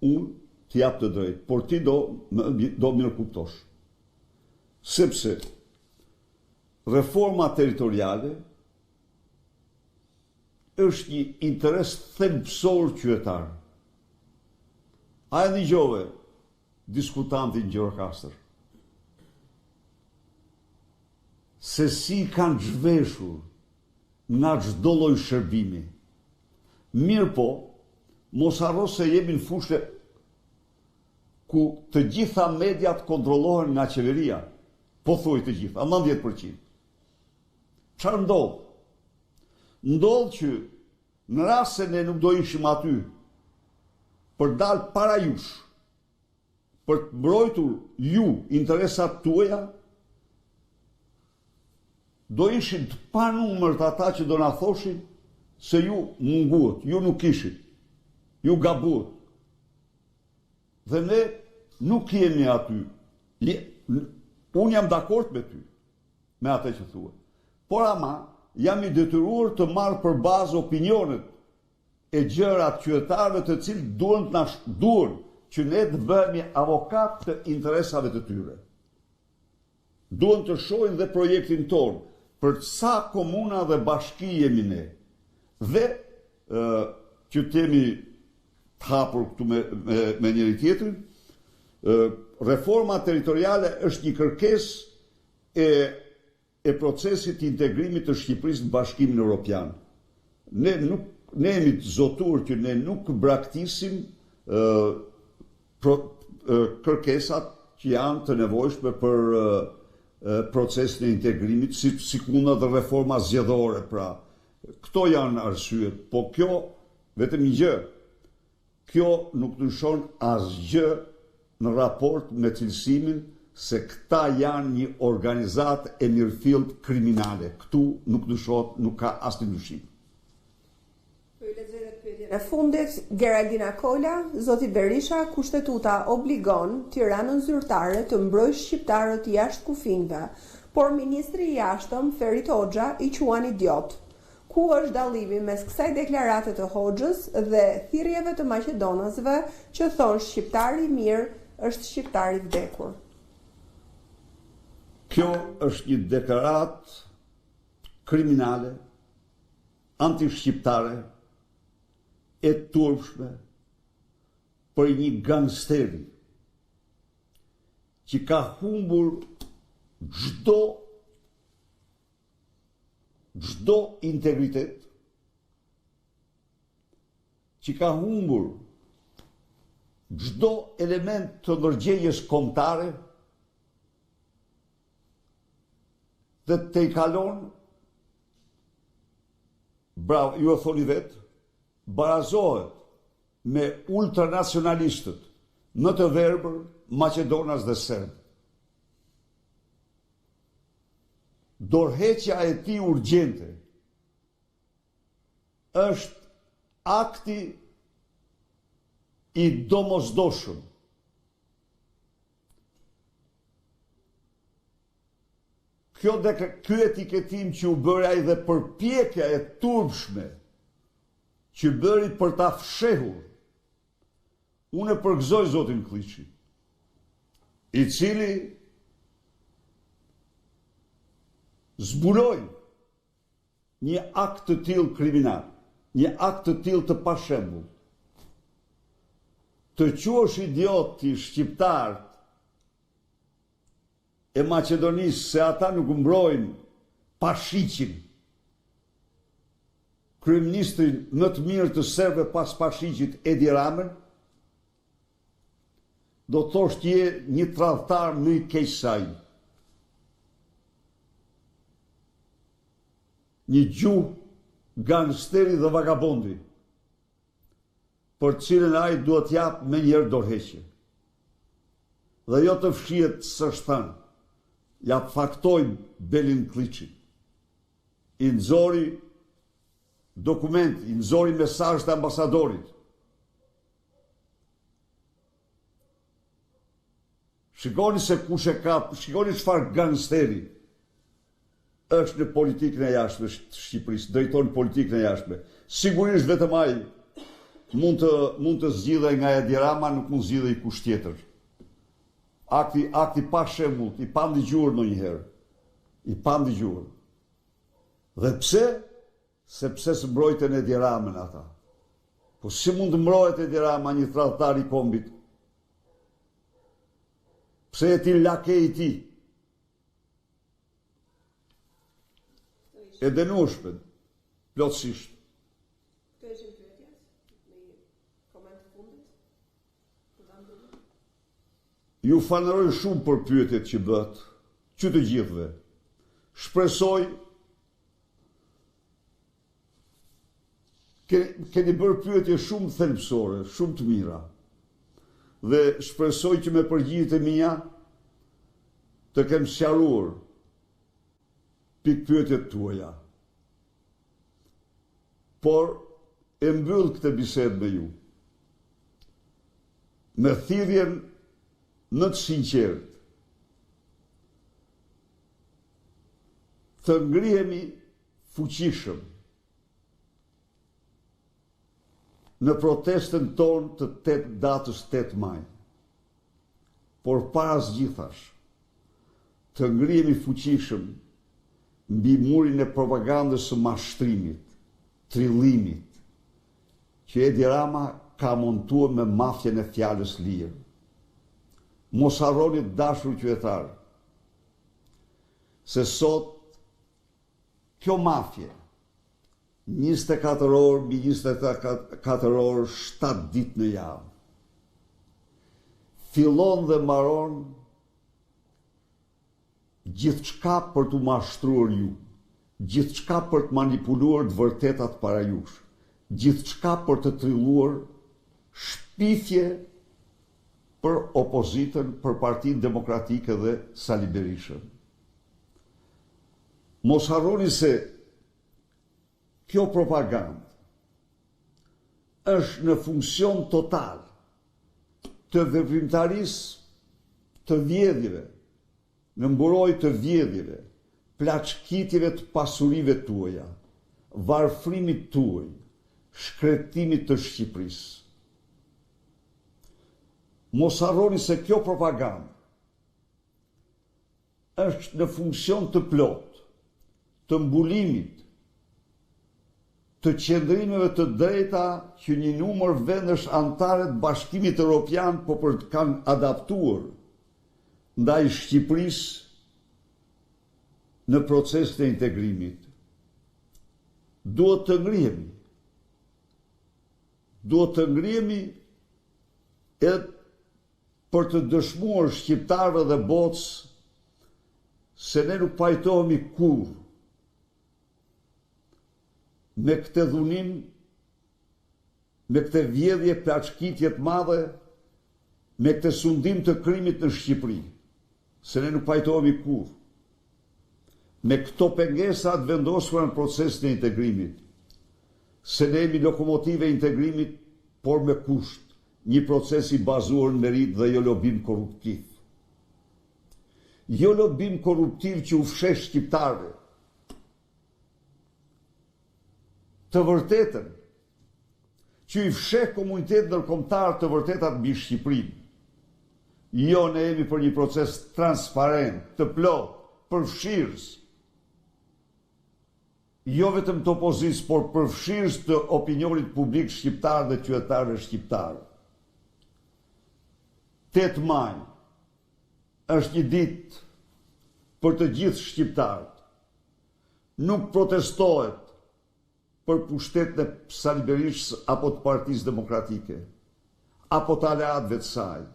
unë të jap të drejtë, por ti do mirë kuptosh. Sepse reforma territoriale është një interes thelbësor qytetar. A e dëgjove diskutantin Gjirokastër se si kanë zhveshur nga çdo lloj shërbimi. Mirë po, mos harro se jemi në fushë ku të gjitha mediat kontrollohen nga qeveria. Po thuaj të gjitha, 90%. Çfarë ndodh? Ndodh që në rast se ne nuk do ishim aty për dalë para jush, për të mbrojtur ju interesat tuaja, do ishin të panumërt ata që do na thoshin se ju munguat, ju nuk ishit, ju gabuat. Dhe ne nuk jemi aty. Unë jam dakord me ty, me atë që thua. Por ama, jam i detyruar të marr për bazë opinionet e gjërat qytetarëve të cilët duan që ne të bëhemi avokat të interesave të tyre. Duan të shohin dhe projektin tonë për sa komuna dhe bashki jemi ne. Dhe që t'jemi të hapur këtu me njëri tjetrin, reforma territoriale është një kërkesë e procesit të integrimit të Shqipërisë në Bashkimin Evropian. Ne jemi të zotur që ne nuk braktisim kërkesat që janë të nevojshme për procesin e integrimit, si kuna dhe reforma zgjedhore, pra. Këto janë arsyet, po kjo, vetëm një gjë, kjo nuk ndryshon asgjë në raport me cilësimin se këta janë një organizat e mirëfillt kriminale. Këtu nuk ndryshohet, nuk ka asnjë ndryshim. Në fundit, Geraldina Kola, zoti Berisha, kushtetuta obligon Tiranën zyrtare të mbrojë shqiptarët jashtë kufinjve, por ministri i jashtëm Ferit Hoxha i quan idiot. Ku është dallimi mes kësaj deklarate të Hoxhës dhe thirrjeve të maqedonasve që thonë shqiptari i mirë është shqiptari i vdekur? Kjo është një deklaratë kriminale, anti-shqiptare, e turpshme për një gangsteri që ka humbur çdo integritet, që ka humbur çdo element të ndërgjegjës kombëtare dhe te i kalon, bravo, ju e thoni vetë, barazohet me ultranacionalistët në të verbër, Maqedonas dhe Serb. Dorëheqja e tij urgjente është akti i domosdoshëm. Ky etiketim që u bëri ai dhe përpjekja e turpshme që bëri për ta fshehur, unë e përgëzoj zotin Kliçi, i cili zbuloi një akt të tillë kriminal, një akt të tillë të pashembull. Të quash idiot ti shqiptarët e Maqedonisë se ata nuk mbrojnë Pashiqin, kryeministrin më të mirë të serbëve pas Pashiqit, Edi Ramën, do të thosh që je një tradhtar më i keq se ai. Një gjuhë gangsteri dhe vagabondi, për të cilën ai duhet jap me njëherë dorëheqje. Dhe jo të fshihet së shtanë, ja faktoj Belin Kliçi. I nxori dokument, i nxori mesazh të ambasadorit. Shikoni se kush e ka, shikoni çfarë gangsteri është në politikën e jashtme të Shqipërisë, drejton politikën e jashtme. Sigurisht vetëm ai mund të zgjidhej nga Edi Rama, nuk mund zgjidhej kush tjetër. Akti pa shembull, i pa ndigjuar ndonjëherë. I pa ndigjuar. Dhe pse? Sepse së mbrojtën Edi Ramën ata. Po si mund të mbrohet Edi Rama, një tradhtar i kombit? Pse e ti lake i ti? E dënueshme, plotësisht. Këto ishin pyetjet? Në koment të fundit? Ju falenderoj shumë për pyetjet që bët, që të gjithëve. Shpresoj keni bërë pyetje shumë thelbësore, shumë të mira. Dhe shpresoj që me përgjigjet e mia të kem sqaruar pyetjet tuaja. Por e mbyll këtë bisedë me ju me thirrjen në të sinqert të ngrihemi fuqishëm në protestën tonë të datës 8 maj. Por para zgjithash, të ngrihemi fuqishëm mbi murin e propagandës së mashtrimit, trillimit, që Edi Rama ka montuar me mafjen e fjalës lirë. Mos harroni, dashur qytetar, se sot kjo mafje 24 orë mbi 24 orë 7 ditë në javë. Fillon dhe mbaron gjithçka për t'u mashtruar ju, gjithçka për të manipuluar të vërtetat para jush, gjithçka për të trilluar shpifje për opozitën, për Partinë Demokratike dhe Sali Berishën. Mos harroni se kjo propagandë është në funksion total të veprimtarisë të vjedhjeve, në mburoj të vjedhjeve, plaçkitjeve të pasurive tuaja, varfrimit tuaj, shkretimit të Shqipërisë. Mos harroni se kjo propagandë është në funksion të plot, të mbulimit, të qëndrimeve të drejta që një numër vendesh antare të Bashkimit Evropian po për të kanë adaptuar ndaj Shqipërisë në proces të integrimit. Duhet të ngrihemi. Duhet të ngrihemi edhe për të dëshmuar shqiptarëve dhe botës se ne nuk pajtohemi kurrë me këtë dhunim, me këtë vjedhje plaçkitje të madhe, me këtë sundim të krimit në Shqipëri, se ne nuk pajtohemi kurrë me këto pengesa të vendosura në procesin e integrimit, se ne jemi lokomotive e integrimit, por me kusht, një proces i bazuar në merit dhe jo lobim korruptiv. Jo lobim korruptiv që u fshesh shqiptarëve. Të vërtetën, që i fsheh komunitet ndërkombëtar të vërtetat mbi Shqipërinë. Jo, ne jemi për një proces transparent, të plot, përfshirës. Jo vetëm të opozicës, por përfshirës të opinionit publik shqiptar dhe qytetarëve shqiptarë. 8 maj është një ditë për të gjithë shqiptarët. Nuk protestohet për pushtetin e Sali Berishës apo të Partisë Demokratike, apo të aleatëve të saj.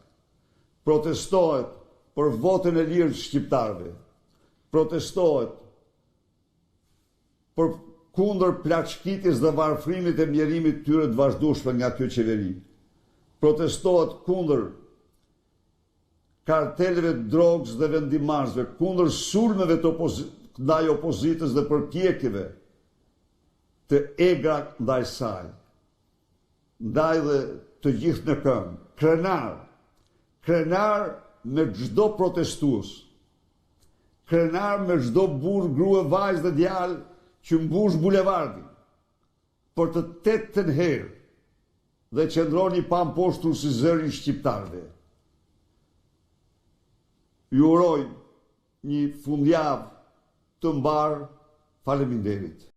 Protestohet për votën e lirë të shqiptarëve. Protestohet për kundër plaçkitjes dhe varfrimit e mjerimit tyre të vazhdueshme nga kjo qeveri. Protestohet kundër karteleve të drogës dhe vendimarrësve, kundër sulmeve të ndaj opozitës dhe përpjekjeve të egra ndaj saj, ndaj dhe të gjithë në këmbë. Krenar me çdo protestues, krenar me çdo burr, grua, vajzë dhe djalë që mbush bulevardin për të 8 herë dhe qëndroni pa mposhtur si zërin shqiptarëve. Ju uroj një fundjavë të mbar. Faleminderit.